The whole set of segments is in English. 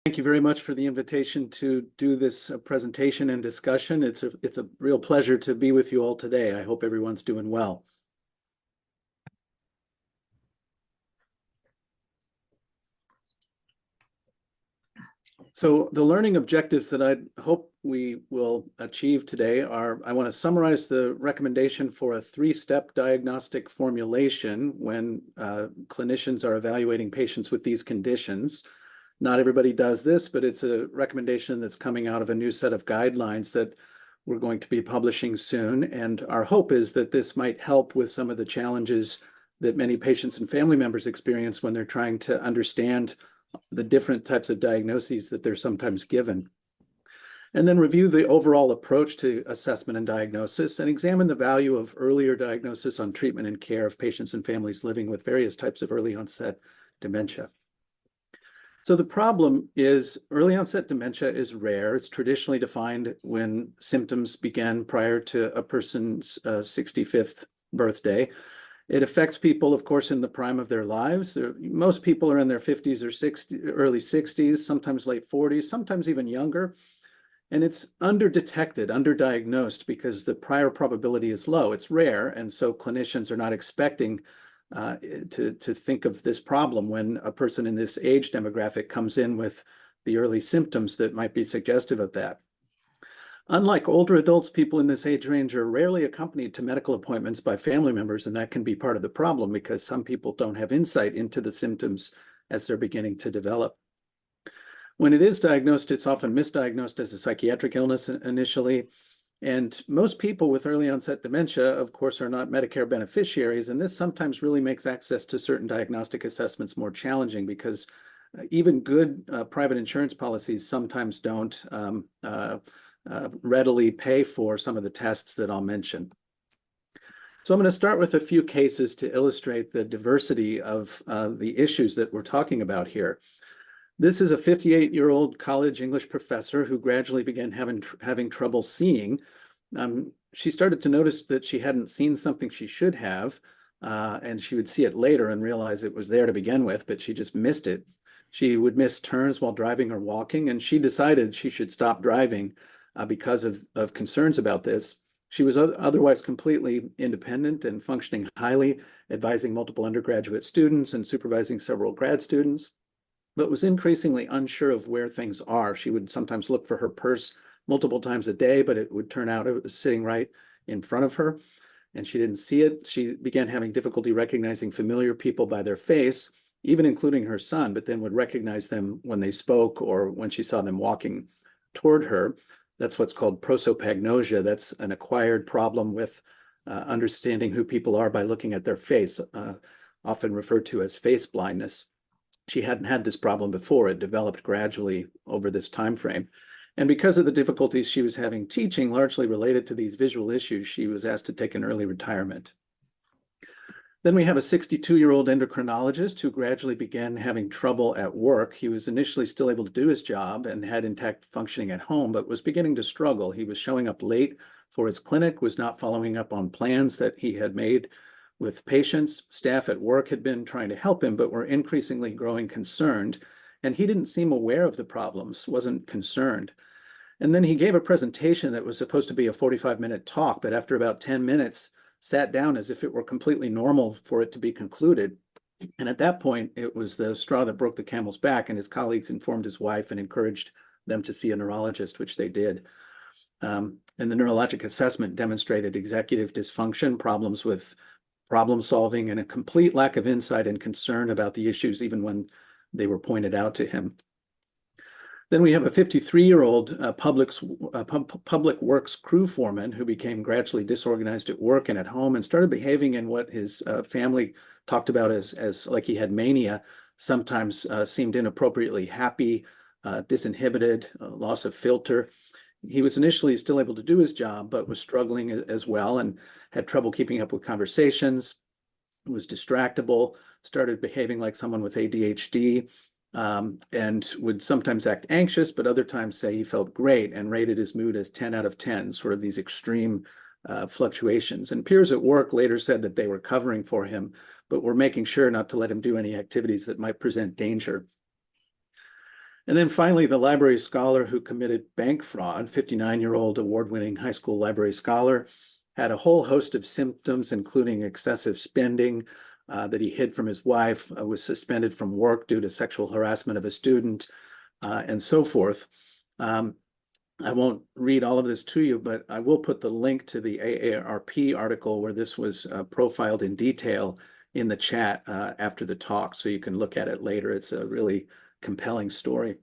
Thank you very much for the invitation to do this presentation and discussion. It's a real pleasure to be with you all today. I hope everyone's doing well. So the learning objectives that I hope we will achieve today are, I want to summarize the recommendation for a 3-step diagnostic formulation when clinicians are evaluating patients with these conditions. Not everybody does this, but it's a recommendation that's coming out of a new set of guidelines that we're going to be publishing soon. And our hope is that this might help with some of the challenges that many patients and family members experience when they're trying to understand the different types of diagnoses that they're sometimes given. And then review the overall approach to assessment and diagnosis and examine the value of earlier diagnosis on treatment and care of patients and families living with various types of early onset dementia. So the problem is early onset dementia is rare. It's traditionally defined when symptoms began prior to a person's 65th birthday. It affects people, of course, in the prime of their lives. Most people are in their 50s or early 60s, sometimes late 40s, sometimes even younger. And it's underdetected, underdiagnosed because the prior probability is low. It's rare, and so clinicians are not expecting to think of this problem when a person in this age demographic comes in with the early symptoms that might be suggestive of that. Unlike older adults, people in this age range are rarely accompanied to medical appointments by family members, and that can be part of the problem because some people don't have insight into the symptoms as they're beginning to develop. When it is diagnosed, it's often misdiagnosed as a psychiatric illness initially. And most people with early onset dementia, of course, are not Medicare beneficiaries, and this sometimes really makes access to certain diagnostic assessments more challenging because even good private insurance policies sometimes don't readily pay for some of the tests that I'll mention. So I'm going to start with a few cases to illustrate the diversity of the issues that we're talking about here. This is a 58-year-old college English professor who gradually began having trouble seeing. She started to notice that she hadn't seen something she should have, and she would see it later and realize it was there to begin with, but she just missed it. She would miss turns while driving or walking, and she decided she should stop driving because of concerns about this. She was otherwise completely independent and functioning highly, advising multiple undergraduate students and supervising several grad students, but was increasingly unsure of where things are. She would sometimes look for her purse multiple times a day, but it would turn out it was sitting right in front of her, and she didn't see it. She began having difficulty recognizing familiar people by their face, even including her son, but then would recognize them when they spoke or when she saw them walking toward her. That's what's called prosopagnosia. That's an acquired problem with understanding who people are by looking at their face, often referred to as face blindness. She hadn't had this problem before. It developed gradually over this time frame. And because of the difficulties she was having teaching, largely related to these visual issues, she was asked to take an early retirement. Then we have a 62-year-old endocrinologist who gradually began having trouble at work. He was initially still able to do his job and had intact functioning at home, but was beginning to struggle. He was showing up late for his clinic, was not following up on plans that he had made with patients. Staff at work had been trying to help him, but were increasingly growing concerned. And he didn't seem aware of the problems, wasn't concerned. And then he gave a presentation that was supposed to be a 45-minute talk, but after about 10 minutes, sat down as if it were completely normal for it to be concluded. And at that point, it was the straw that broke the camel's back, and his colleagues informed his wife and encouraged them to see a neurologist, which they did. And the neurologic assessment demonstrated executive dysfunction, problems with problem solving, and a complete lack of insight and concern about the issues, even when they were pointed out to him. Then we have a 53-year-old public works crew foreman who became gradually disorganized at work and at home and started behaving in what his family talked about as like he had mania, sometimes seemed inappropriately happy, disinhibited, loss of filter. He was initially still able to do his job, but was struggling as well and had trouble keeping up with conversations, was distractible, started behaving like someone with ADHD, and would sometimes act anxious, but other times say he felt great and rated his mood as 10 out of 10, sort of these extreme fluctuations. And peers at work later said that they were covering for him, but were making sure not to let him do any activities that might present danger. And then finally, the library scholar who committed bank fraud, 59-year-old award-winning high school library scholar, had a whole host of symptoms, including excessive spending that he hid from his wife, was suspended from work due to sexual harassment of a student, and so forth. I won't read all of this to you, but I will put the link to the AARP article where this was profiled in detail in the chat after the talk, so you can look at it later. It's a really compelling story.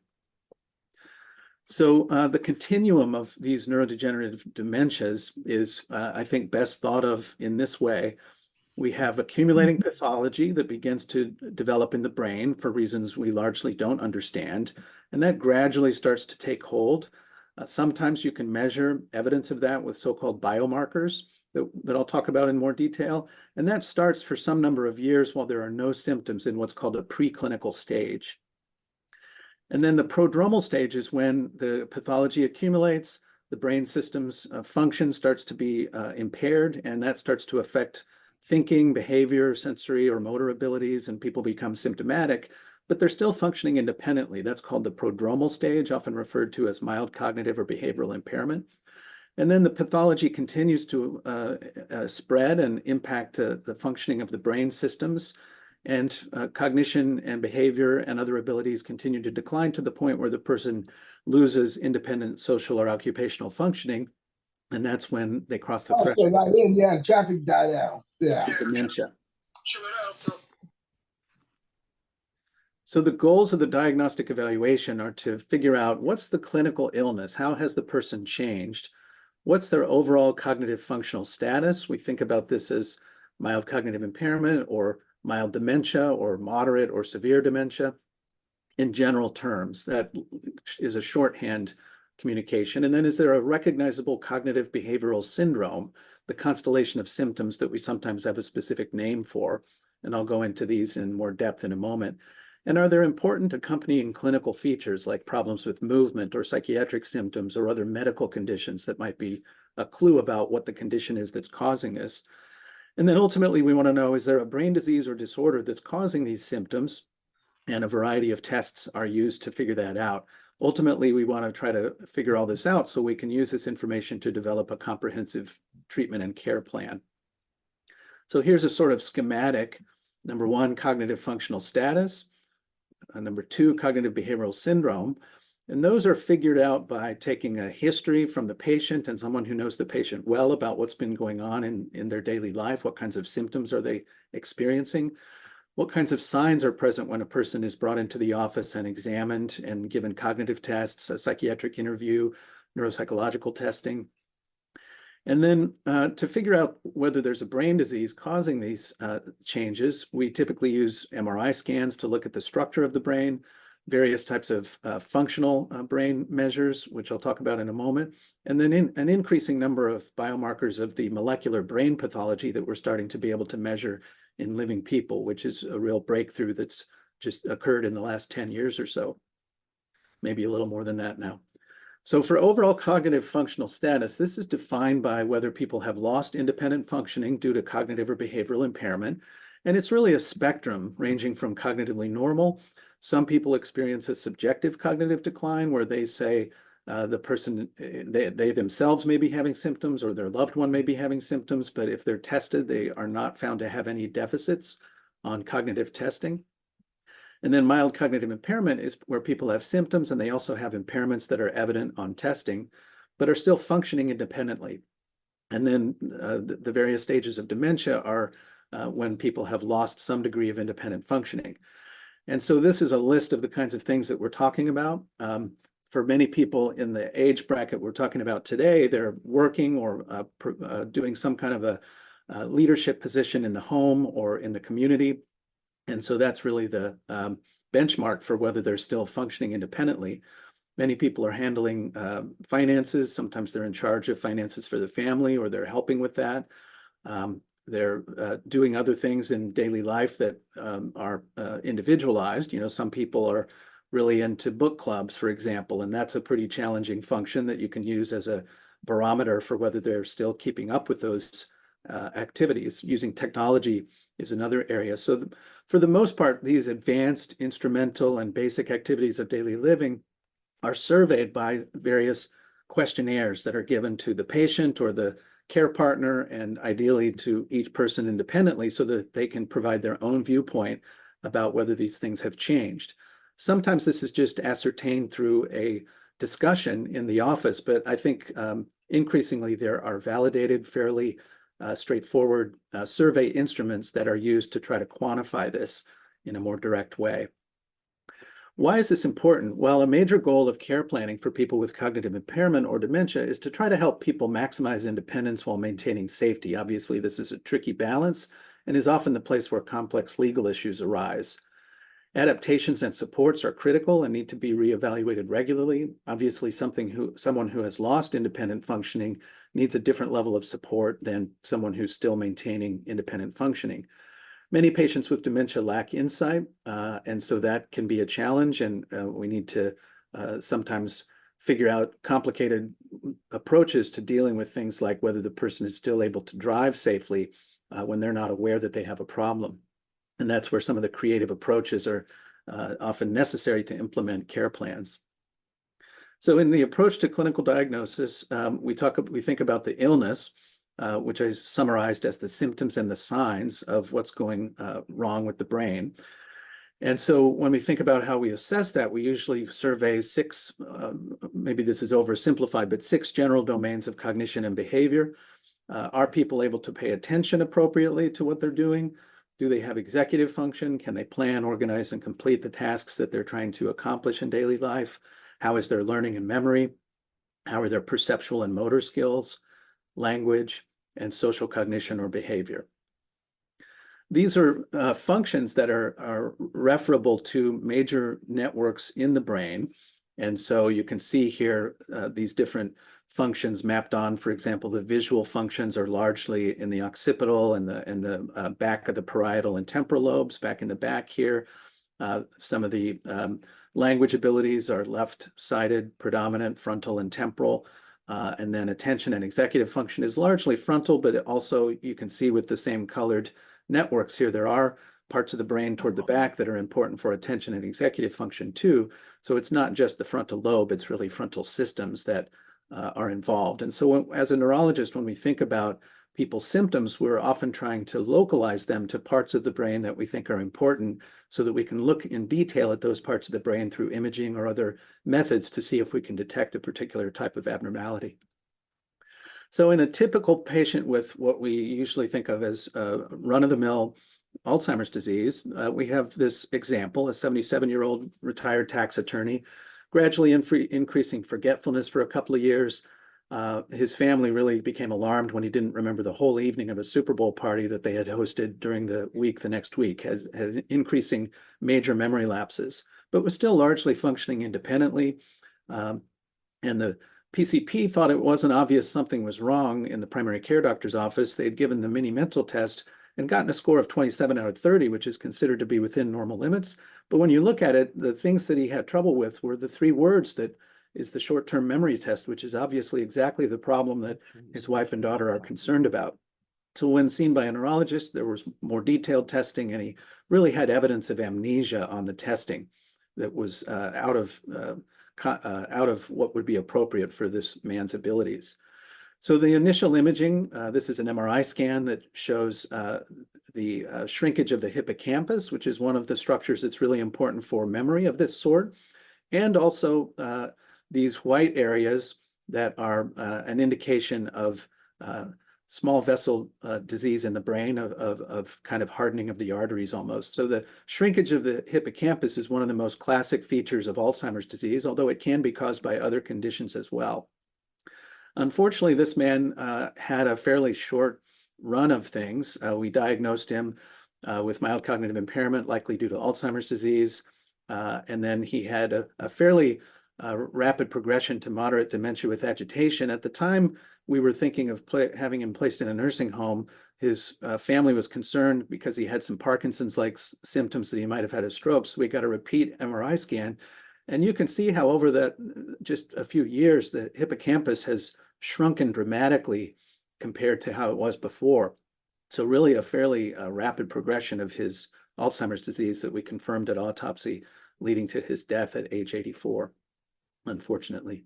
So the continuum of these neurodegenerative dementias is, I think, best thought of in this way. We have accumulating pathology that begins to develop in the brain for reasons we largely don't understand, and that gradually starts to take hold. Sometimes you can measure evidence of that with so-called biomarkers that I'll talk about in more detail, and that starts for some number of years while there are no symptoms in what's called a preclinical stage. And then the prodromal stage is when the pathology accumulates, the brain system's function starts to be impaired, and that starts to affect thinking, behavior, sensory or motor abilities, and people become symptomatic, but they're still functioning independently. That's called the prodromal stage, often referred to as mild cognitive or behavioral impairment. And then the pathology continues to spread and impact the functioning of the brain systems, and cognition and behavior and other abilities continue to decline to the point where the person loses independent social or occupational functioning, and that's when they cross the threshold. Yeah, traffic died out. Yeah. Dementia. So the goals of the diagnostic evaluation are to figure out what's the clinical illness, how has the person changed, what's their overall cognitive functional status. We think about this as mild cognitive impairment or mild dementia or moderate or severe dementia in general terms. That is a shorthand communication. And then is there a recognizable cognitive behavioral syndrome, the constellation of symptoms that we sometimes have a specific name for? And I'll go into these in more depth in a moment. And are there important accompanying clinical features like problems with movement or psychiatric symptoms or other medical conditions that might be a clue about what the condition is that's causing this? And then ultimately, we want to know, is there a brain disease or disorder that's causing these symptoms? And a variety of tests are used to figure that out. Ultimately, we want to try to figure all this out so we can use this information to develop a comprehensive treatment and care plan. So here's a sort of schematic. Number one, cognitive functional status. Number two, cognitive behavioral syndrome. And those are figured out by taking a history from the patient and someone who knows the patient well about what's been going on in their daily life. What kinds of symptoms are they experiencing? What kinds of signs are present when a person is brought into the office and examined and given cognitive tests, a psychiatric interview, neuropsychological testing? And then to figure out whether there's a brain disease causing these changes, we typically use MRI scans to look at the structure of the brain, various types of functional brain measures, which I'll talk about in a moment, and then an increasing number of biomarkers of the molecular brain pathology that we're starting to be able to measure in living people, which is a real breakthrough that's just occurred in the last 10 years or so, maybe a little more than that now. So for overall cognitive functional status, this is defined by whether people have lost independent functioning due to cognitive or behavioral impairment. And it's really a spectrum ranging from cognitively normal. Some people experience a subjective cognitive decline where they say the person, they themselves may be having symptoms or their loved one may be having symptoms, but if they're tested, they are not found to have any deficits on cognitive testing. And then mild cognitive impairment is where people have symptoms and they also have impairments that are evident on testing, but are still functioning independently. And then the various stages of dementia are when people have lost some degree of independent functioning. And so this is a list of the kinds of things that we're talking about. For many people in the age bracket we're talking about today, they're working or doing some kind of a leadership position in the home or in the community. And so that's really the benchmark for whether they're still functioning independently. Many people are handling finances. Sometimes they're in charge of finances for the family or they're helping with that. They're doing other things in daily life that are individualized. You know, some people are really into book clubs, for example, and that's a pretty challenging function that you can use as a barometer for whether they're still keeping up with those activities. Using technology is another area. So for the most part, these advanced instrumental and basic activities of daily living are surveyed by various questionnaires that are given to the patient or the care partner, and ideally to each person independently, so that they can provide their own viewpoint about whether these things have changed. Sometimes this is just ascertained through a discussion in the office, but I think increasingly there are validated, fairly straightforward survey instruments that are used to try to quantify this in a more direct way. Why is this important? Well, a major goal of care planning for people with cognitive impairment or dementia is to try to help people maximize independence while maintaining safety. Obviously, this is a tricky balance and is often the place where complex legal issues arise. Adaptations and supports are critical and need to be reevaluated regularly. Obviously, someone who has lost independent functioning needs a different level of support than someone who's still maintaining independent functioning. Many patients with dementia lack insight, and so that can be a challenge, and we need to sometimes figure out complicated approaches to dealing with things like whether the person is still able to drive safely when they're not aware that they have a problem. And that's where some of the creative approaches are often necessary to implement care plans. So in the approach to clinical diagnosis, we think about the illness, which I summarized as the symptoms and the signs of what's going wrong with the brain. And so when we think about how we assess that, we usually survey six, maybe this is oversimplified, but six general domains of cognition and behavior. Are people able to pay attention appropriately to what they're doing? Do they have executive function? Can they plan, organize, and complete the tasks that they're trying to accomplish in daily life? How is their learning and memory? How are their perceptual and motor skills, language, and social cognition or behavior? These are functions that are referable to major networks in the brain. And so you can see here these different functions mapped on. For example, the visual functions are largely in the occipital and the back of the parietal and temporal lobes, back in the back here. Some of the language abilities are left-sided, predominant, frontal and temporal. And then attention and executive function is largely frontal, but also you can see with the same colored networks here, there are parts of the brain toward the back that are important for attention and executive function too. So it's not just the frontal lobe, it's really frontal systems that are involved. And so as a neurologist, when we think about people's symptoms, we're often trying to localize them to parts of the brain that we think are important so that we can look in detail at those parts of the brain through imaging or other methods to see if we can detect a particular type of abnormality. So in a typical patient with what we usually think of as run-of-the-mill Alzheimer's disease, we have this example, a 77-year-old retired tax attorney, gradually increasing forgetfulness for a couple of years. His family really became alarmed when he didn't remember the whole evening of a Super Bowl party that they had hosted during the week, the next week, had increasing major memory lapses, but was still largely functioning independently. And the PCP thought it wasn't obvious something was wrong in the primary care doctor's office. They'd given the mini mental test and gotten a score of 27 out of 30, which is considered to be within normal limits. But when you look at it, the things that he had trouble with were the three words that is the short-term memory test, which is obviously exactly the problem that his wife and daughter are concerned about. So when seen by a neurologist, there was more detailed testing, and he really had evidence of amnesia on the testing that was out of what would be appropriate for this man's abilities. So the initial imaging, this is an MRI scan that shows the shrinkage of the hippocampus, which is one of the structures that's really important for memory of this sort, and also these white areas that are an indication of small vessel disease in the brain, of kind of hardening of the arteries almost. So the shrinkage of the hippocampus is one of the most classic features of Alzheimer's disease, although it can be caused by other conditions as well. Unfortunately, this man had a fairly short run of things. We diagnosed him with mild cognitive impairment, likely due to Alzheimer's disease. And then he had a fairly rapid progression to moderate dementia with agitation. At the time, we were thinking of having him placed in a nursing home. His family was concerned because he had some Parkinson's-like symptoms that he might have had a stroke. So we got a repeat MRI scan. And you can see how over that just a few years, the hippocampus has shrunken dramatically compared to how it was before. So really a fairly rapid progression of his Alzheimer's disease that we confirmed at autopsy, leading to his death at age 84, unfortunately.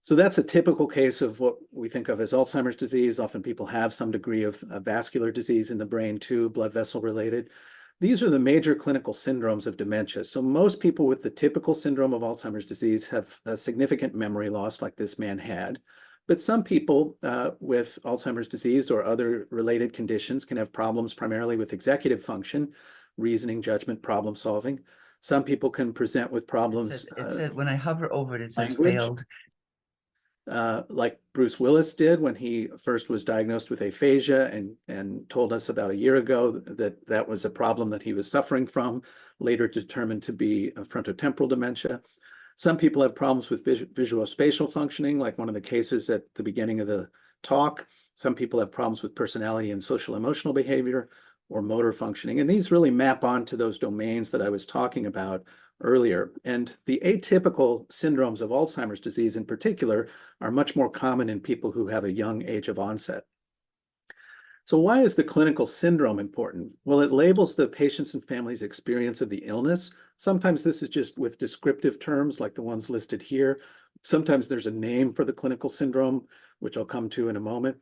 So that's a typical case of what we think of as Alzheimer's disease. Often people have some degree of vascular disease in the brain too, blood vessel related. These are the major clinical syndromes of dementia. So most people with the typical syndrome of Alzheimer's disease have a significant memory loss like this man had. But some people with Alzheimer's disease or other related conditions can have problems primarily with executive function, reasoning, judgment, problem solving. Some people can present with problems. It said when I hover over it, it says language. failed. Like Bruce Willis did when he first was diagnosed with aphasia and told us about a year ago that that was a problem that he was suffering from, later determined to be a frontotemporal dementia. Some people have problems with visuospatial functioning, like one of the cases at the beginning of the talk. Some people have problems with personality and social emotional behavior or motor functioning. And these really map onto those domains that I was talking about earlier. And the atypical syndromes of Alzheimer's disease in particular are much more common in people who have a young age of onset. So why is the clinical syndrome important? Well, it labels the patient's and family's experience of the illness. Sometimes this is just with descriptive terms like the ones listed here. Sometimes there's a name for the clinical syndrome, which I'll come to in a moment.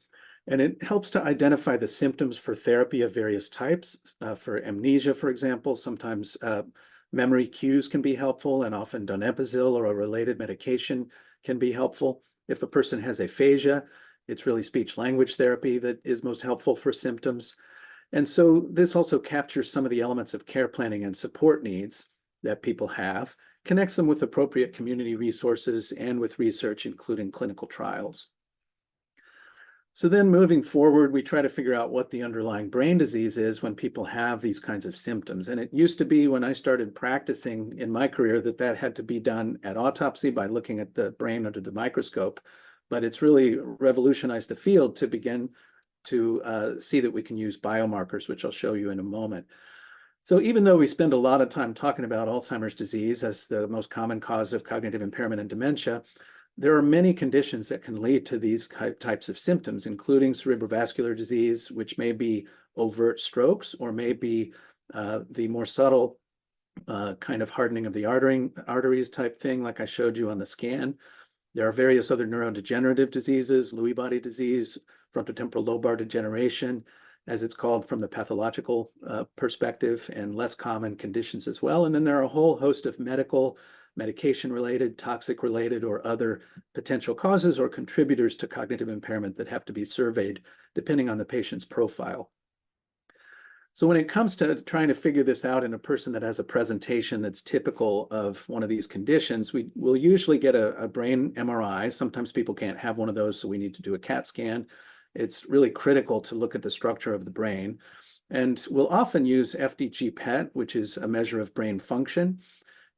And it helps to identify the symptoms for therapy of various types. For amnesia, for example, sometimes memory cues can be helpful, and often donepezil or a related medication can be helpful. If a person has aphasia, it's really speech-language therapy that is most helpful for symptoms. And so this also captures some of the elements of care planning and support needs that people have, connects them with appropriate community resources and with research, including clinical trials. So then moving forward, we try to figure out what the underlying brain disease is when people have these kinds of symptoms. And it used to be when I started practicing in my career that had to be done at autopsy by looking at the brain under the microscope. But it's really revolutionized the field to begin to see that we can use biomarkers, which I'll show you in a moment. So even though we spend a lot of time talking about Alzheimer's disease as the most common cause of cognitive impairment and dementia, there are many conditions that can lead to these types of symptoms, including cerebrovascular disease, which may be overt strokes or may be the more subtle kind of hardening of the arteries type thing, like I showed you on the scan. There are various other neurodegenerative diseases, Lewy body disease, frontotemporal lobar degeneration, as it's called from the pathological perspective, and less common conditions as well. And then there are a whole host of medication-related, toxic-related, or other potential causes or contributors to cognitive impairment that have to be surveyed depending on the patient's profile. So when it comes to trying to figure this out in a person that has a presentation that's typical of one of these conditions, we will usually get a brain MRI. Sometimes people can't have one of those, so we need to do a CAT scan. It's really critical to look at the structure of the brain. And we'll often use FDG PET, which is a measure of brain function.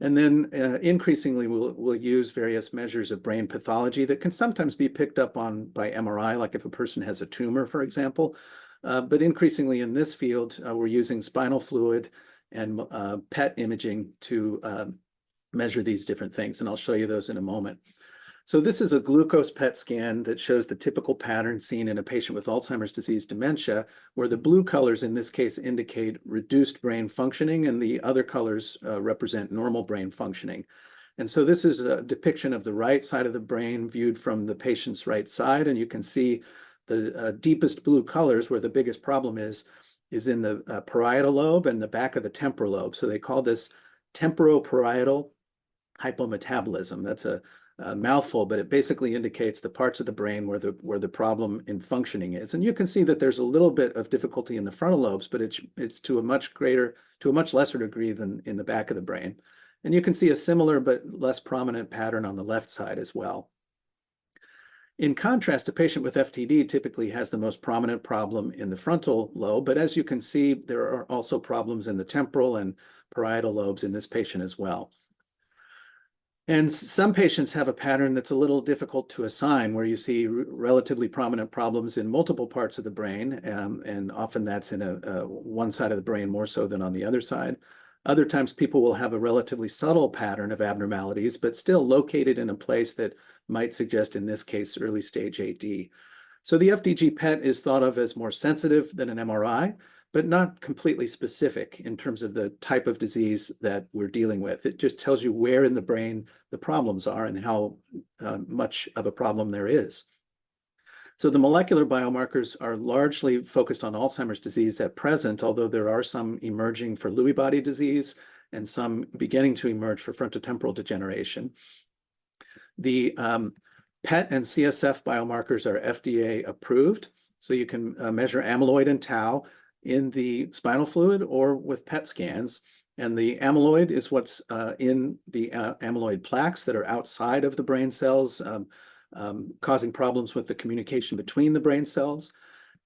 And then increasingly, we'll use various measures of brain pathology that can sometimes be picked up on by MRI, like if a person has a tumor, for example. But increasingly in this field, we're using spinal fluid and PET imaging to measure these different things. And I'll show you those in a moment. So this is a glucose PET scan that shows the typical pattern seen in a patient with Alzheimer's disease dementia, where the blue colors in this case indicate reduced brain functioning and the other colors represent normal brain functioning. And so this is a depiction of the right side of the brain viewed from the patient's right side. And you can see the deepest blue colors where the biggest problem is in the parietal lobe and the back of the temporal lobe. So they call this temporoparietal hypometabolism. That's a mouthful, but it basically indicates the parts of the brain where the problem in functioning is. And you can see that there's a little bit of difficulty in the frontal lobes, but it's to a much lesser degree than in the back of the brain. And you can see a similar but less prominent pattern on the left side as well. In contrast, a patient with FTD typically has the most prominent problem in the frontal lobe, but as you can see, there are also problems in the temporal and parietal lobes in this patient as well. And some patients have a pattern that's a little difficult to assign, where you see relatively prominent problems in multiple parts of the brain, and often that's in one side of the brain more so than on the other side. Other times people will have a relatively subtle pattern of abnormalities, but still located in a place that might suggest, in this case, early stage AD. So the FDG PET is thought of as more sensitive than an MRI, but not completely specific in terms of the type of disease that we're dealing with. It just tells you where in the brain the problems are and how much of a problem there is. So the molecular biomarkers are largely focused on Alzheimer's disease at present, although there are some emerging for Lewy body disease and some beginning to emerge for frontotemporal degeneration. The PET and CSF biomarkers are FDA approved, so you can measure amyloid and tau in the spinal fluid or with PET scans. And the amyloid is what's in the amyloid plaques that are outside of the brain cells, causing problems with the communication between the brain cells.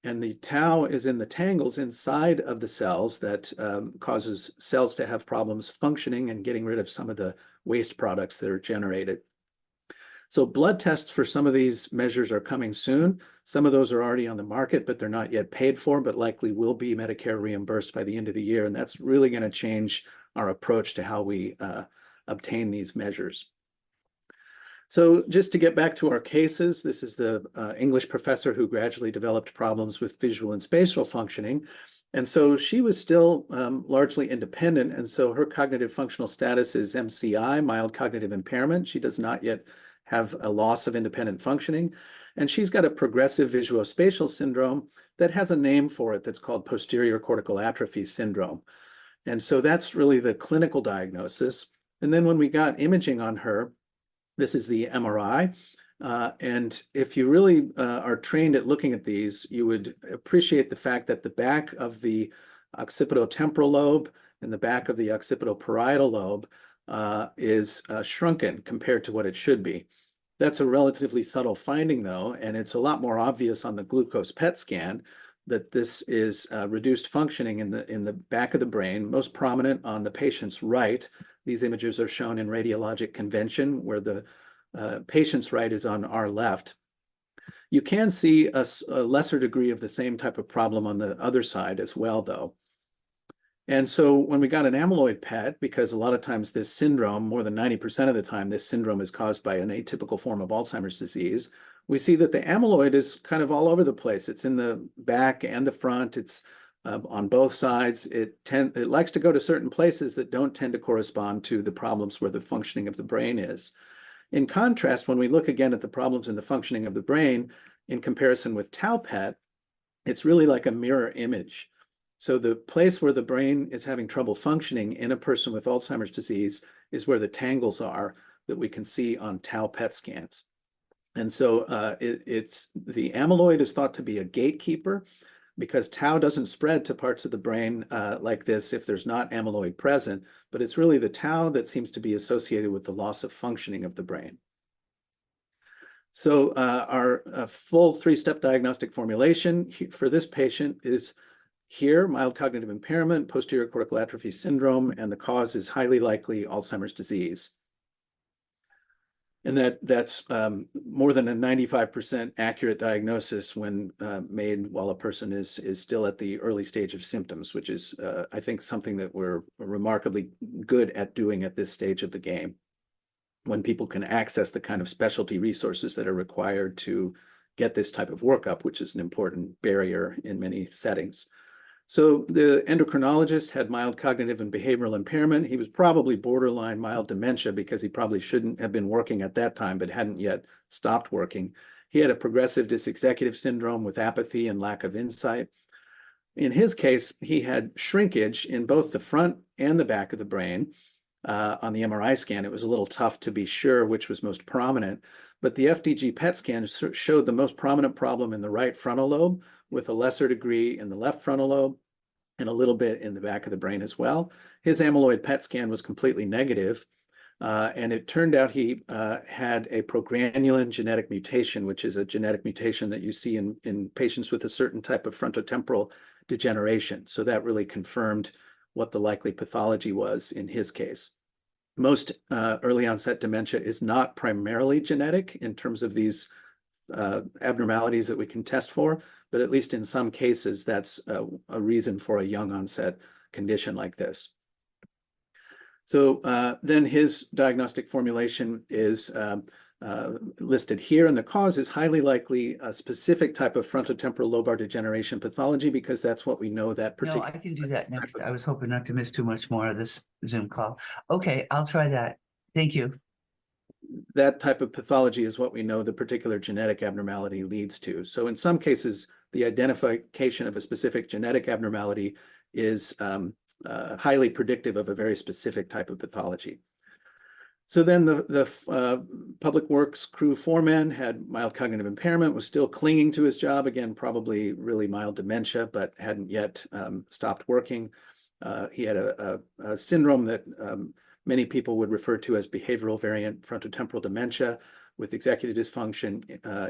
And the tau is in the tangles inside of the cells that causes cells to have problems functioning and getting rid of some of the waste products that are generated. So blood tests for some of these measures are coming soon. Some of those are already on the market, but they're not yet paid for, but likely will be Medicare reimbursed by the end of the year. And that's really going to change our approach to how we obtain these measures. So just to get back to our cases, this is the English professor who gradually developed problems with visual and spatial functioning. And so she was still largely independent. And so her cognitive functional status is MCI, mild cognitive impairment. She does not yet have a loss of independent functioning. And she's got a progressive visuospatial syndrome that has a name for it that's called posterior cortical atrophy syndrome. And so that's really the clinical diagnosis. And then when we got imaging on her, this is the MRI. And if you really are trained at looking at these, you would appreciate the fact that the back of the occipitotemporal lobe and the back of the occipitoparietal lobe is shrunken compared to what it should be. That's a relatively subtle finding, though, and it's a lot more obvious on the glucose PET scan that this is reduced functioning in the back of the brain, most prominent on the patient's right. These images are shown in radiologic convention, where the patient's right is on our left. You can see a lesser degree of the same type of problem on the other side as well, though. And so when we got an amyloid PET, because a lot of times this syndrome, more than 90% of the time, this syndrome is caused by an atypical form of Alzheimer's disease, we see that the amyloid is kind of all over the place. It's in the back and the front. It's on both sides. It likes to go to certain places that don't tend to correspond to the problems where the functioning of the brain is. In contrast, when we look again at the problems in the functioning of the brain in comparison with tau PET, it's really like a mirror image. So the place where the brain is having trouble functioning in a person with Alzheimer's disease is where the tangles are that we can see on tau PET scans. And so it's the amyloid is thought to be a gatekeeper because tau doesn't spread to parts of the brain like this if there's not amyloid present, but it's really the tau that seems to be associated with the loss of functioning of the brain. So our full three-step diagnostic formulation for this patient is here, mild cognitive impairment, posterior cortical atrophy syndrome, and the cause is highly likely Alzheimer's disease. And that's more than a 95% accurate diagnosis when made while a person is still at the early stage of symptoms, which is, I think, something that we're remarkably good at doing at this stage of the game, when people can access the kind of specialty resources that are required to get this type of workup, which is an important barrier in many settings. So the endocrinologist had mild cognitive and behavioral impairment. He was probably borderline mild dementia because he probably shouldn't have been working at that time, but hadn't yet stopped working. He had a progressive dysexecutive syndrome with apathy and lack of insight. In his case, he had shrinkage in both the front and the back of the brain. On the MRI scan, it was a little tough to be sure which was most prominent, but the FDG PET scan showed the most prominent problem in the right frontal lobe, with a lesser degree in the left frontal lobe and a little bit in the back of the brain as well. His amyloid PET scan was completely negative, and it turned out he had a progranulin genetic mutation, which is a genetic mutation that you see in patients with a certain type of frontotemporal degeneration. So that really confirmed what the likely pathology was in his case. Most early onset dementia is not primarily genetic in terms of these abnormalities that we can test for, but at least in some cases, that's a reason for a young onset condition like this. So then his diagnostic formulation is listed here, and the cause is highly likely a specific type of frontotemporal lobar degeneration pathology, because that's what we know that No, particular. I can do that next. of- I was hoping not to miss too much more of this Zoom call. Okay, I'll try that. Thank you. That type of pathology is what we know the particular genetic abnormality leads to. So in some cases, the identification of a specific genetic abnormality is highly predictive of a very specific type of pathology. So then the public works crew foreman had mild cognitive impairment, was still clinging to his job, again, probably really mild dementia, but hadn't yet stopped working. He had a syndrome that many people would refer to as behavioral variant frontotemporal dementia, with executive dysfunction,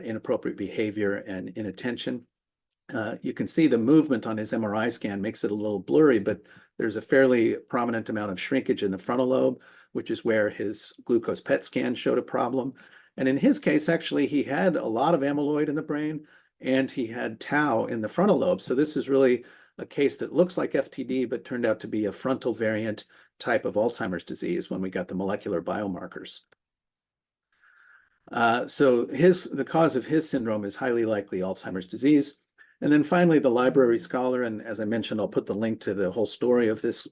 inappropriate behavior, and inattention. You can see the movement on his MRI scan makes it a little blurry, but there's a fairly prominent amount of shrinkage in the frontal lobe, which is where his glucose PET scan showed a problem. And in his case, actually, he had a lot of amyloid in the brain, and he had tau in the frontal lobe. So this is really a case that looks like FTD, but turned out to be a frontal variant type of Alzheimer's disease when we got the molecular biomarkers. So the cause of his syndrome is highly likely Alzheimer's disease. And then finally, the library scholar, and as I mentioned, I'll put the link to the whole story of this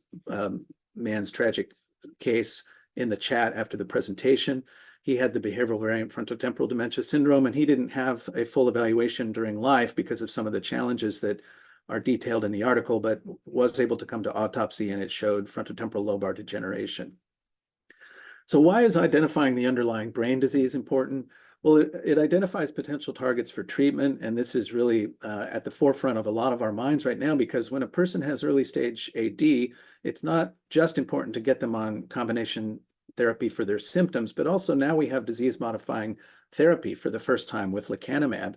man's tragic case in the chat after the presentation. He had the behavioral variant frontotemporal dementia syndrome, and he didn't have a full evaluation during life because of some of the challenges that are detailed in the article, but was able to come to autopsy, and it showed frontotemporal lobar degeneration. So why is identifying the underlying brain disease important? Well, it identifies potential targets for treatment, and this is really at the forefront of a lot of our minds right now, because when a person has early stage AD, it's not just important to get them on combination therapy for their symptoms, but also now we have disease-modifying therapy for the first time with lecanemab.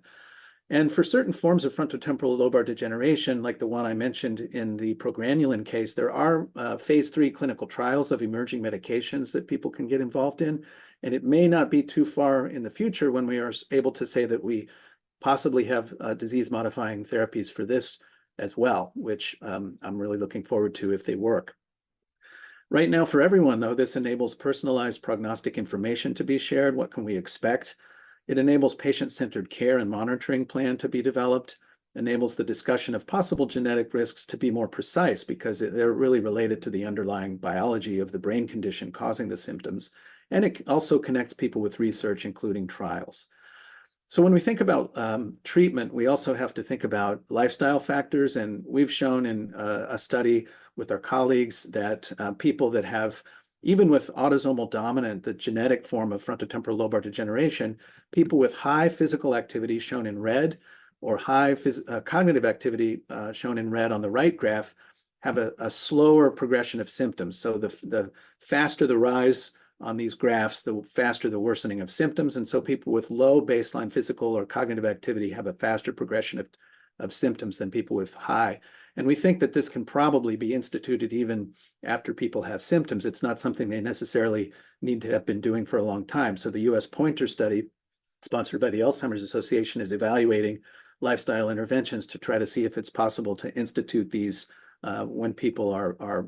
And for certain forms of frontotemporal lobar degeneration, like the one I mentioned in the progranulin case, there are phase 3 clinical trials of emerging medications that people can get involved in. And it may not be too far in the future when we are able to say that we possibly have disease-modifying therapies for this as well, which I'm really looking forward to if they work. Right now, for everyone, though, this enables personalized prognostic information to be shared. What can we expect? It enables patient-centered care and monitoring plan to be developed, enables the discussion of possible genetic risks to be more precise because they're really related to the underlying biology of the brain condition causing the symptoms. And it also connects people with research, including trials. So when we think about treatment, we also have to think about lifestyle factors. And we've shown in a study with our colleagues that people that have, even with autosomal dominant, the genetic form of frontotemporal lobar degeneration, people with high physical activity shown in red, or high cognitive activity shown in red on the right graph, have a slower progression of symptoms. So the faster the rise on these graphs, the faster the worsening of symptoms. And so people with low baseline physical or cognitive activity have a faster progression of symptoms than people with high. And we think that this can probably be instituted even after people have symptoms. It's not something they necessarily need to have been doing for a long time. So the US Pointer study, sponsored by the Alzheimer's Association, is evaluating lifestyle interventions to try to see if it's possible to institute these when people are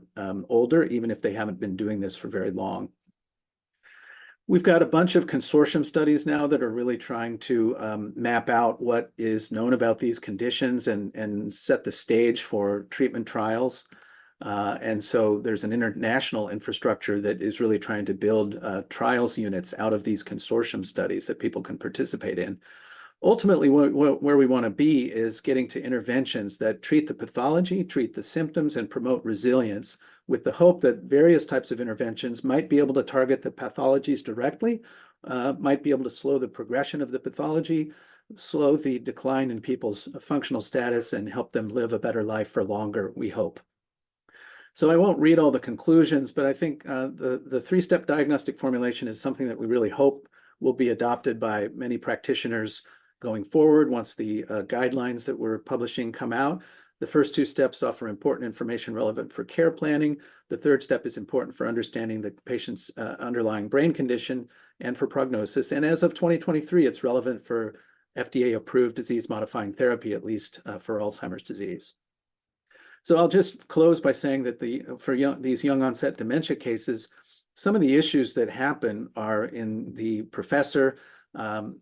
older, even if they haven't been doing this for very long. We've got a bunch of consortium studies now that are really trying to map out what is known about these conditions and set the stage for treatment trials. And so there's an international infrastructure that is really trying to build trials units out of these consortium studies that people can participate in. Ultimately, where we want to be is getting to interventions that treat the pathology, treat the symptoms, and promote resilience, with the hope that various types of interventions might be able to target the pathologies directly, might be able to slow the progression of the pathology, slow the decline in people's functional status, and help them live a better life for longer, we hope. So I won't read all the conclusions, but I think the three-step diagnostic formulation is something that we really hope will be adopted by many practitioners going forward once the guidelines that we're publishing come out. The first two steps offer important information relevant for care planning. The third step is important for understanding the patient's underlying brain condition and for prognosis. And as of 2023, it's relevant for FDA-approved disease-modifying therapy, at least for Alzheimer's disease. So I'll just close by saying that for these young onset dementia cases, Some of the issues that happen are in the professor.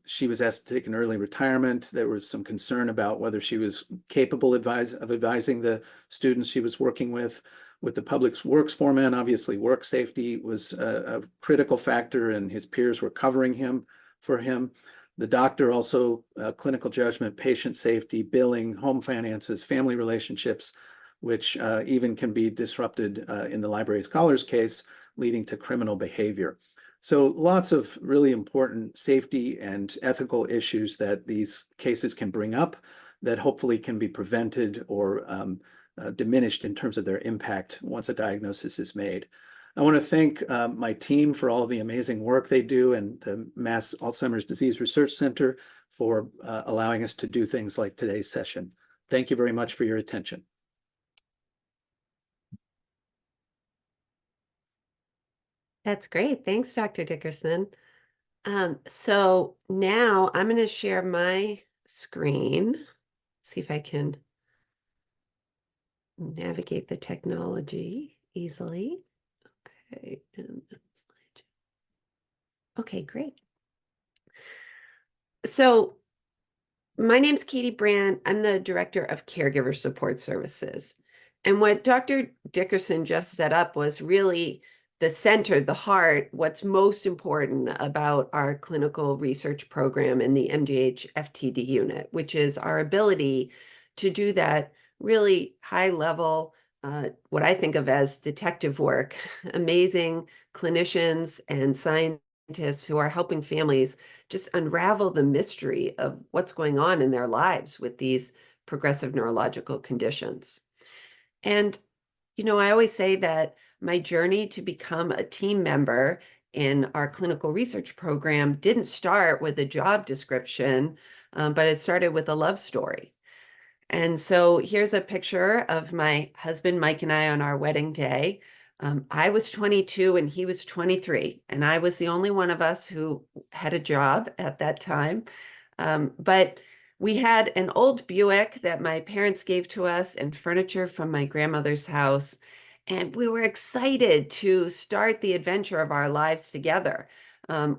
She was asked to take an early retirement. There was some concern about whether she was capable of advising the students she was working with. With the public works foreman, obviously work safety was a critical factor, and his peers were covering him for him. The doctor also, clinical judgment, patient safety, billing, home finances, family relationships, which even can be disrupted in the library scholar's case, leading to criminal behavior. So lots of really important safety and ethical issues that these cases can bring up that hopefully can be prevented or diminished in terms of their impact once a diagnosis is made. I want to thank my team for all of the amazing work they do, and the Mass Alzheimer's Disease Research Center for allowing us to do things like today's session. Thank you very much for your attention. That's great. Thanks, Dr. Dickerson. So now I'm going to share my screen, see if I can navigate the technology easily. Okay, and okay, great. So my name's Katie Brandt. I'm the Director of Caregiver Support Services. And what Dr. Dickerson just set up was really the center, the heart, what's most important about our clinical research program in the MGH FTD unit, which is our ability to do that really high level, what I think of as detective work, amazing clinicians and scientists who are helping families just unravel the mystery of what's going on in their lives with these progressive neurological conditions. And, you know, I always say that my journey to become a team member in our clinical research program didn't start with a job description, but it started with a love story. And so here's a picture of my husband, Mike, and I on our wedding day. I was 22 and he was 23, and I was the only one of us who had a job at that time. But we had an old Buick that my parents gave to us and furniture from my grandmother's house. And we were excited to start the adventure of our lives together.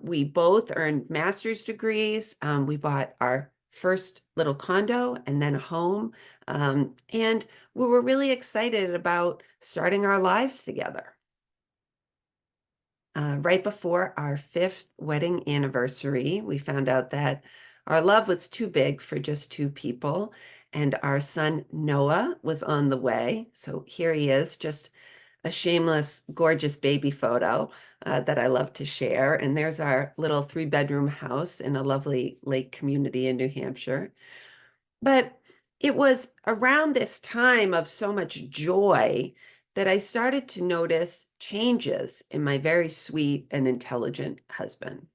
We both earned master's degrees. We bought our first little condo and then a home. And we were really excited about starting our lives together. Right before our 5th wedding anniversary, we found out that our love was too big for just 2 people, and our son Noah was on the way. So here he is, just a shameless, gorgeous baby photo that I love to share. And there's our little 3-bedroom house in a lovely lake community in New Hampshire. But it was around this time of so much joy that I started to notice changes in my very sweet and intelligent husband.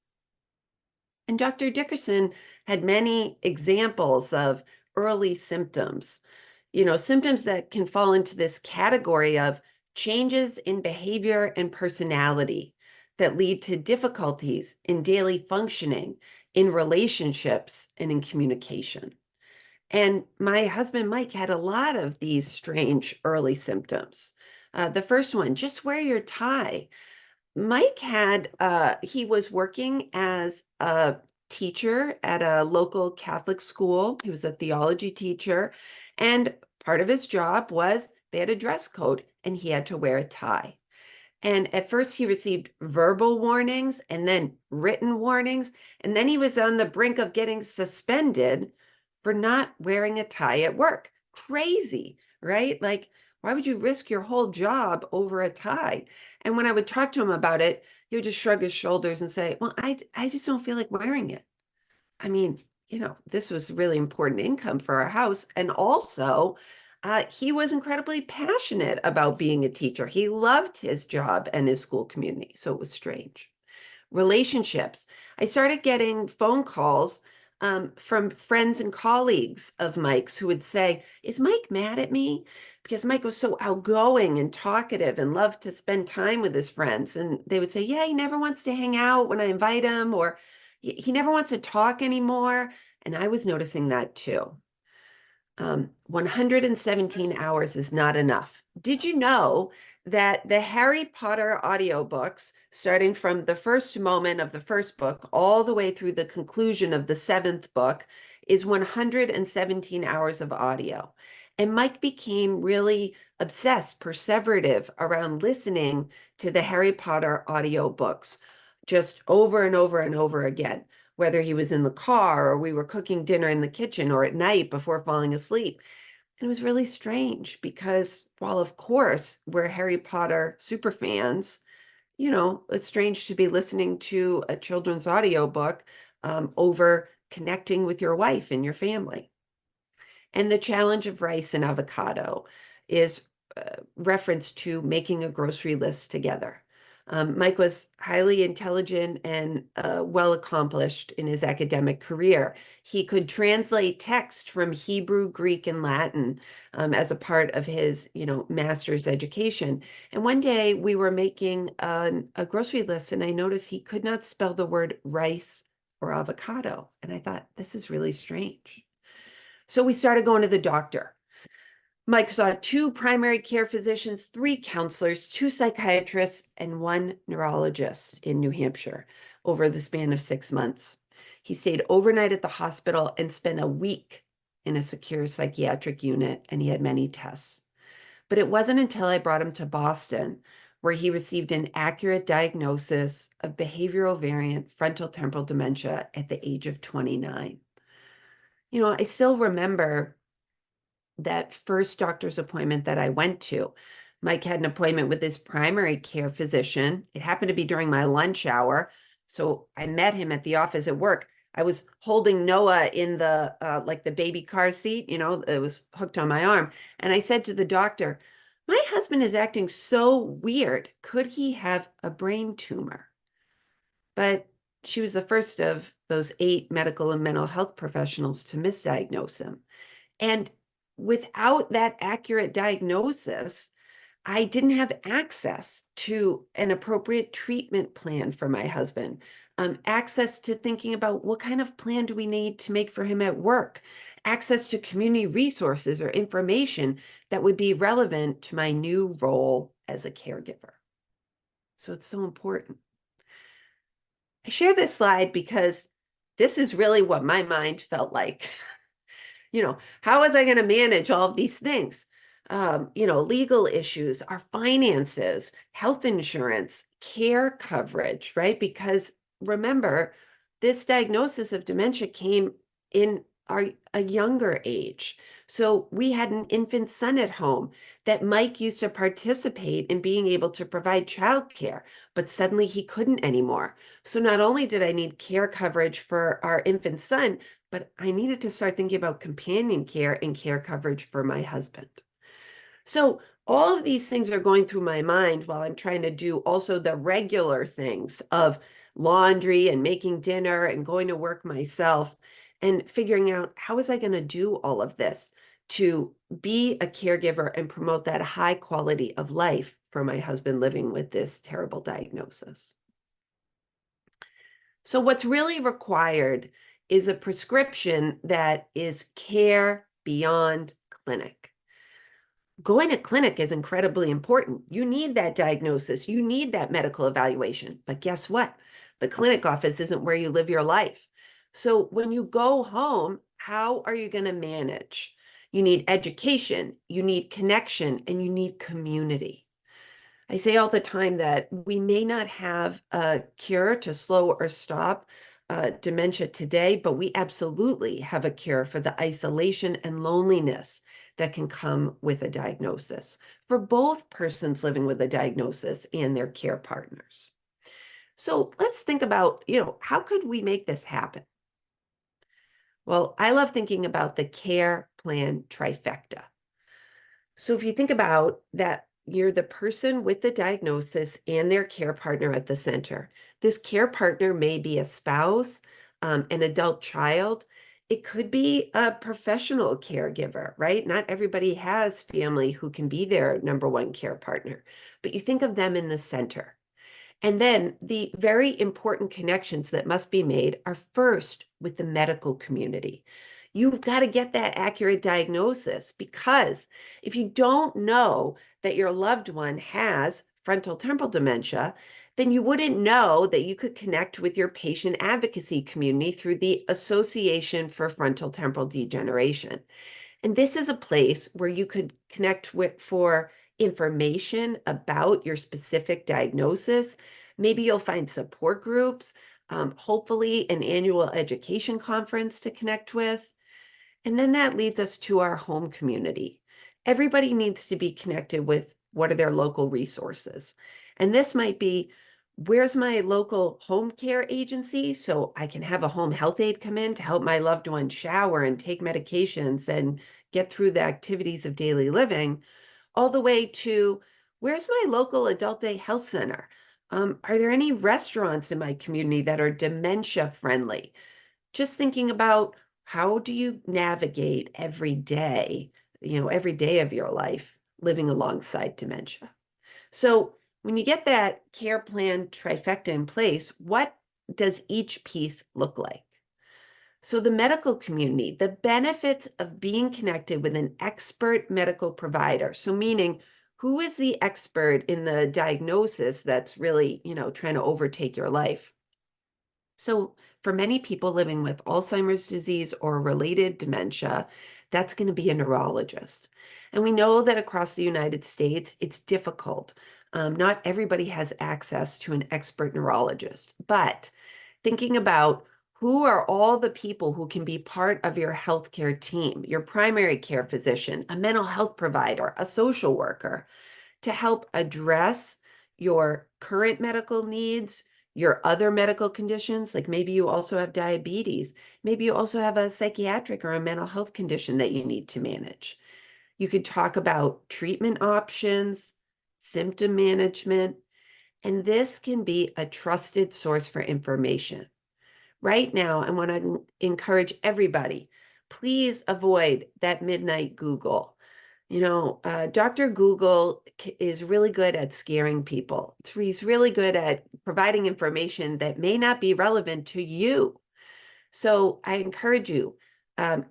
And Dr. Dickerson had many examples of early symptoms, you know, symptoms that can fall into this category of changes in behavior and personality that lead to difficulties in daily functioning, in relationships, and in communication. And my husband, Mike, had a lot of these strange early symptoms. The first one, just wear your tie. Mike had, he was working as a teacher at a local Catholic school. He was a theology teacher. And part of his job was they had a dress code and he had to wear a tie. And at first he received verbal warnings and then written warnings. And then he was on the brink of getting suspended for not wearing a tie at work. Crazy, right? Like, why would you risk your whole job over a tie? And when I would talk to him about it, he would just shrug his shoulders and say, well, I just don't feel like wearing it. I mean, you know, this was really important income for our house. And also, he was incredibly passionate about being a teacher. He loved his job and his school community. So it was strange. Relationships. I started getting phone calls from friends and colleagues of Mike's who would say, is Mike mad at me? Because Mike was so outgoing and talkative and loved to spend time with his friends. And they would say, yeah, he never wants to hang out when I invite him, or he never wants to talk anymore. And I was noticing that too. 117 hours is not enough. Did you know that the Harry Potter audiobooks, starting from the first moment of the first book all the way through the conclusion of the seventh book, is 117 hours of audio. And Mike became really obsessed, perseverative around listening to the Harry Potter audiobooks just over and over and over again, whether he was in the car or we were cooking dinner in the kitchen or at night before falling asleep. And it was really strange because while, of course, we're Harry Potter super fans, it's strange to be listening to a children's audiobook over connecting with your wife and your family. And the challenge of rice and avocado is reference to making a grocery list together. Mike was highly intelligent and well accomplished in his academic career. He could translate text from Hebrew, Greek, and Latin as a part of his, master's education. And one day we were making a grocery list, and I noticed he could not spell the word rice or avocado. And I thought, this is really strange. So we started going to the doctor. Mike saw 2 primary care physicians, 3 counselors, 2 psychiatrists, and 1 neurologist in New Hampshire over the span of 6 months. He stayed overnight at the hospital and spent a week in a secure psychiatric unit, and he had many tests. But it wasn't until I brought him to Boston where he received an accurate diagnosis of behavioral variant frontotemporal dementia at the age of 29. I still remember that first doctor's appointment that I went to. Mike had an appointment with his primary care physician. It happened to be during my lunch hour. So I met him at the office at work. I was holding Noah in the like the baby car seat, it was hooked on my arm. And I said to the doctor, my husband is acting so weird. Could he have a brain tumor? But she was the first of those 8 medical and mental health professionals to misdiagnose him. And without that accurate diagnosis, I didn't have access to an appropriate treatment plan for my husband, access to thinking about what kind of plan do we need to make for him at work, access to community resources or information that would be relevant to my new role as a caregiver. So it's so important. I share this slide because this is really what my mind felt like. How was I going to manage all of these things? Legal issues, our finances, health insurance, care coverage, right? Because remember, this diagnosis of dementia came in a younger age. So we had an infant son at home that Mike used to participate in being able to provide childcare, but suddenly he couldn't anymore. So not only did I need care coverage for our infant son, but I needed to start thinking about companion care and care coverage for my husband. So all of these things are going through my mind while I'm trying to do also the regular things of laundry and making dinner and going to work myself and figuring out how was I going to do all of this to be a caregiver and promote that high quality of life for my husband living with this terrible diagnosis. So what's really required is a prescription that is care beyond clinic. Going to clinic is incredibly important. You need that diagnosis. You need that medical evaluation. But guess what? The clinic office isn't where you live your life. So when you go home, how are you going to manage? You need education, you need connection, and you need community. I say all the time that we may not have a cure to slow or stop dementia today, but we absolutely have a cure for the isolation and loneliness that can come with a diagnosis for both persons living with a diagnosis and their care partners. So let's think about, how could we make this happen? Well, I love thinking about the care plan trifecta. So if you think about that, you're the person with the diagnosis and their care partner at the center. This care partner may be a spouse, an adult child. It could be a professional caregiver, right? Not everybody has family who can be their #1 care partner, but you think of them in the center. And then the very important connections that must be made are first with the medical community. You've got to get that accurate diagnosis, because if you don't know that your loved one has frontotemporal dementia, then you wouldn't know that you could connect with your patient advocacy community through the Association for Frontotemporal Degeneration. And this is a place where you could connect with for information about your specific diagnosis. Maybe you'll find support groups, hopefully an annual education conference to connect with. And then that leads us to our home community. Everybody needs to be connected with what are their local resources. And this might be, where's my local home care agency so I can have a home health aide come in to help my loved one shower and take medications and get through the activities of daily living, all the way to, where's my local adult day health center? Are there any restaurants in my community that are dementia friendly? Just thinking about, how do you navigate every day, every day of your life living alongside dementia? So when you get that care plan trifecta in place, what does each piece look like? So the medical community, the benefits of being connected with an expert medical provider. So meaning, who is the expert in the diagnosis that's really, trying to overtake your life? So for many people living with Alzheimer's disease or related dementia, that's going to be a neurologist. And we know that across the United States, it's difficult. Not everybody has access to an expert neurologist, but thinking about, who are all the people who can be part of your healthcare team, your primary care physician, a mental health provider, a social worker, to help address your current medical needs, your other medical conditions, like maybe you also have diabetes, maybe you also have a psychiatric or a mental health condition that you need to manage. You could talk about treatment options, symptom management, and this can be a trusted source for information. Right now, I want to encourage everybody, please avoid that midnight Google. Dr. Google is really good at scaring people. He's really good at providing information that may not be relevant to you. So I encourage you,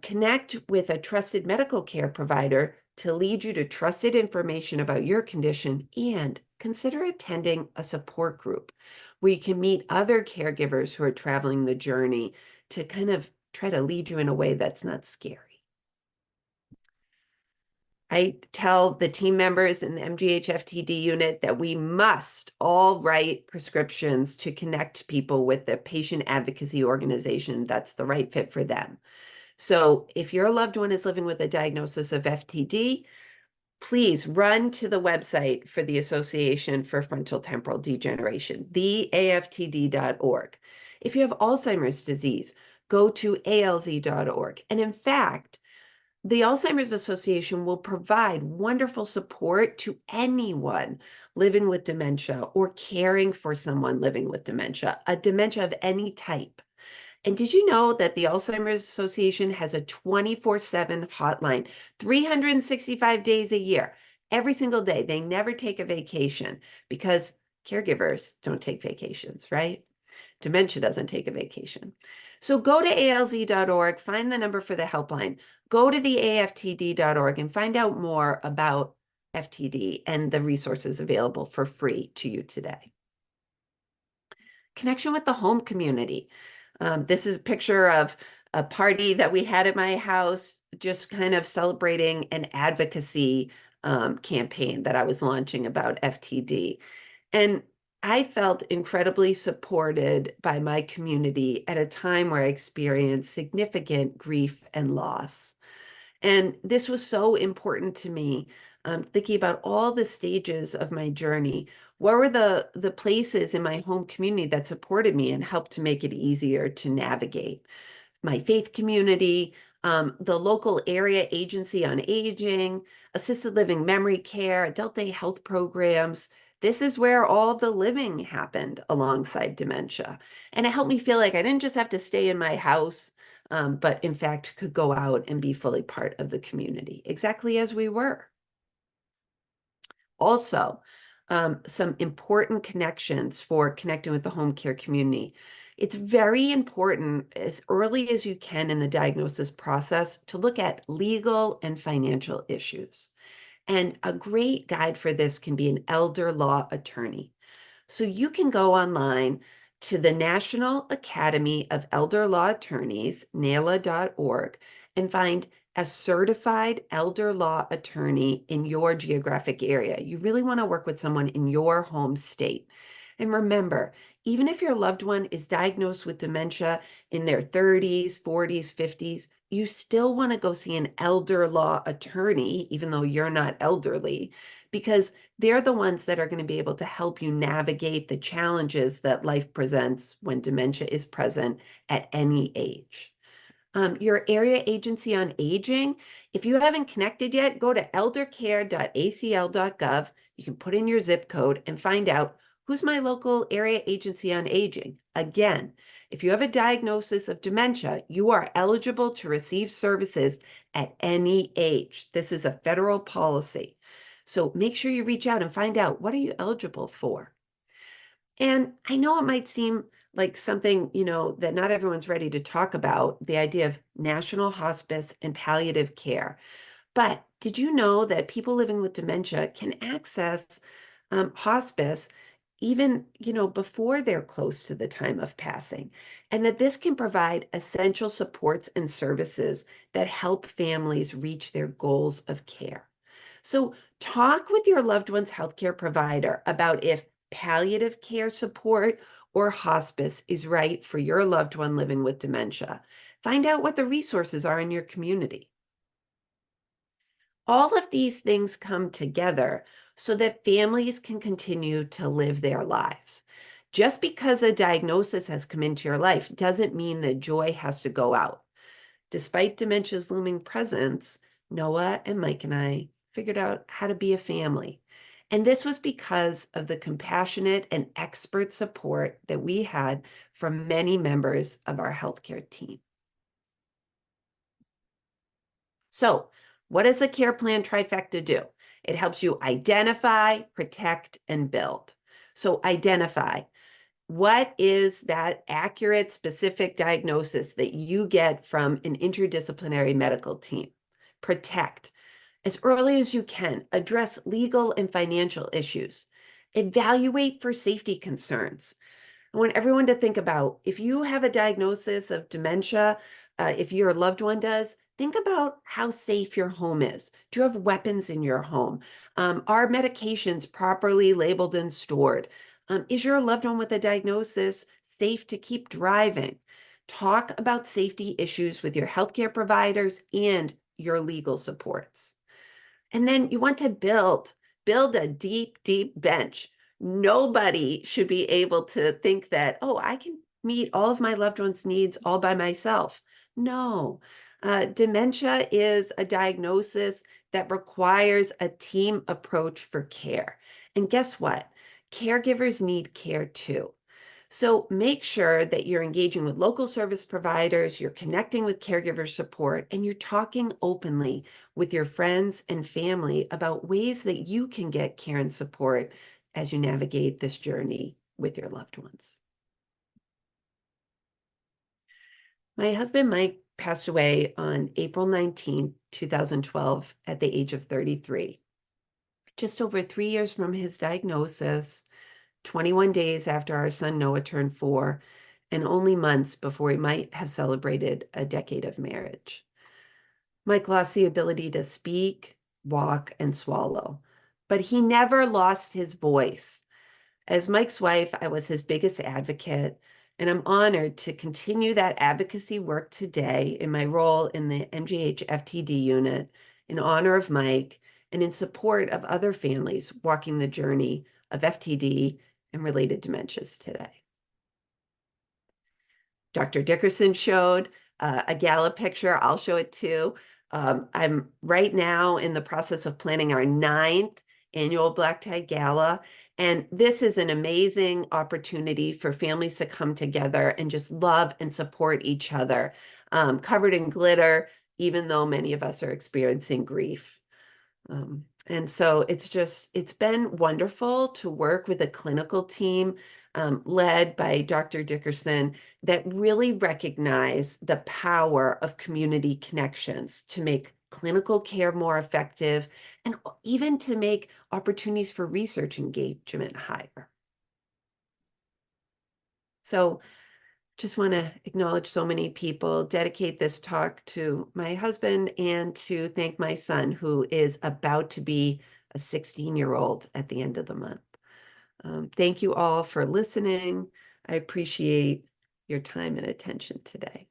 connect with a trusted medical care provider to lead you to trusted information about your condition, and consider attending a support group where you can meet other caregivers who are traveling the journey to kind of try to lead you in a way that's not scary. I tell the team members in the MGH FTD unit that we must all write prescriptions to connect people with the patient advocacy organization that's the right fit for them. So if your loved one is living with a diagnosis of FTD, please run to the website for the Association for Frontotemporal Degeneration, theaftd.org. If you have Alzheimer's disease, go to alz.org. And in fact, the Alzheimer's Association will provide wonderful support to anyone living with dementia or caring for someone living with dementia, a dementia of any type. And did you know that the Alzheimer's Association has a 24/7 hotline, 365 days a year, every single day? They never take a vacation, because caregivers don't take vacations, right? Dementia doesn't take a vacation. So go to alz.org, find the number for the helpline, go to the aftd.org and find out more about FTD and the resources available for free to you today. Connection with the home community. This is a picture of a party that we had at my house, just kind of celebrating an advocacy campaign that I was launching about FTD. And I felt incredibly supported by my community at a time where I experienced significant grief and loss. And this was so important to me, thinking about all the stages of my journey. What were the places in my home community that supported me and helped to make it easier to navigate? My faith community, the local area agency on aging, assisted living memory care, adult day health programs. This is where all the living happened alongside dementia. And it helped me feel like I didn't just have to stay in my house, but in fact could go out and be fully part of the community, exactly as we were. Also, some important connections for connecting with the home care community. It's very important as early as you can in the diagnosis process to look at legal and financial issues. And a great guide for this can be an elder law attorney. So you can go online to the National Academy of Elder Law Attorneys, NALA.org, and find a certified elder law attorney in your geographic area. You really want to work with someone in your home state. And remember, even if your loved one is diagnosed with dementia in their 30s, 40s, 50s, you still want to go see an elder law attorney, even though you're not elderly, because they're the ones that are going to be able to help you navigate the challenges that life presents when dementia is present at any age. Your area agency on aging, if you haven't connected yet, go to eldercare.acl.gov. You can put in your zip code and find out who's my local area agency on aging. Again, if you have a diagnosis of dementia, you are eligible to receive services at any age. This is a federal policy. So make sure you reach out and find out, what are you eligible for? And I know it might seem like something, that not everyone's ready to talk about, the idea of national hospice and palliative care. But did you know that people living with dementia can access hospice even, before they're close to the time of passing, and that this can provide essential supports and services that help families reach their goals of care. So talk with your loved one's healthcare provider about if palliative care support or hospice is right for your loved one living with dementia. Find out what the resources are in your community. All of these things come together so that families can continue to live their lives. Just because a diagnosis has come into your life doesn't mean that joy has to go out. Despite dementia's looming presence, Noah and Mike and I figured out how to be a family. And this was because of the compassionate and expert support that we had from many members of our healthcare team. So, what does the care plan trifecta do? It helps you identify, protect, and build. So identify, what is that accurate, specific diagnosis that you get from an interdisciplinary medical team? Protect, as early as you can, address legal and financial issues. Evaluate for safety concerns. I want everyone to think about, if you have a diagnosis of dementia, if your loved one does, think about how safe your home is. Do you have weapons in your home? Are medications properly labeled and stored? Is your loved one with a diagnosis safe to keep driving? Talk about safety issues with your healthcare providers and your legal supports. And then you want to build a deep, deep bench. Nobody should be able to think that, oh, I can meet all of my loved ones' needs all by myself. No, dementia is a diagnosis that requires a team approach for care. And guess what? Caregivers need care too. So make sure that you're engaging with local service providers, you're connecting with caregiver support, and you're talking openly with your friends and family about ways that you can get care and support as you navigate this journey with your loved ones. My husband, Mike, passed away on April 19, 2012, at the age of 33. Just over 3 years from his diagnosis, 21 days after our son Noah turned 4, and only months before he might have celebrated a decade of marriage. Mike lost the ability to speak, walk, and swallow, but he never lost his voice. As Mike's wife, I was his biggest advocate, and I'm honored to continue that advocacy work today in my role in the MGH FTD unit in honor of Mike and in support of other families walking the journey of FTD and related dementias today. Dr. Dickerson showed a gala picture. I'll show it too. I'm right now in the process of planning our 9th annual Black Tie Gala. And this is an amazing opportunity for families to come together and just love and support each other, covered in glitter, even though many of us are experiencing grief. And so it's been wonderful to work with a clinical team led by Dr. Dickerson, that really recognize the power of community connections to make clinical care more effective and even to make opportunities for research engagement higher. So just want to acknowledge so many people, dedicate this talk to my husband, and to thank my son, who is about to be a 16-year-old at the end of the month. Thank you all for listening. I appreciate your time and attention today.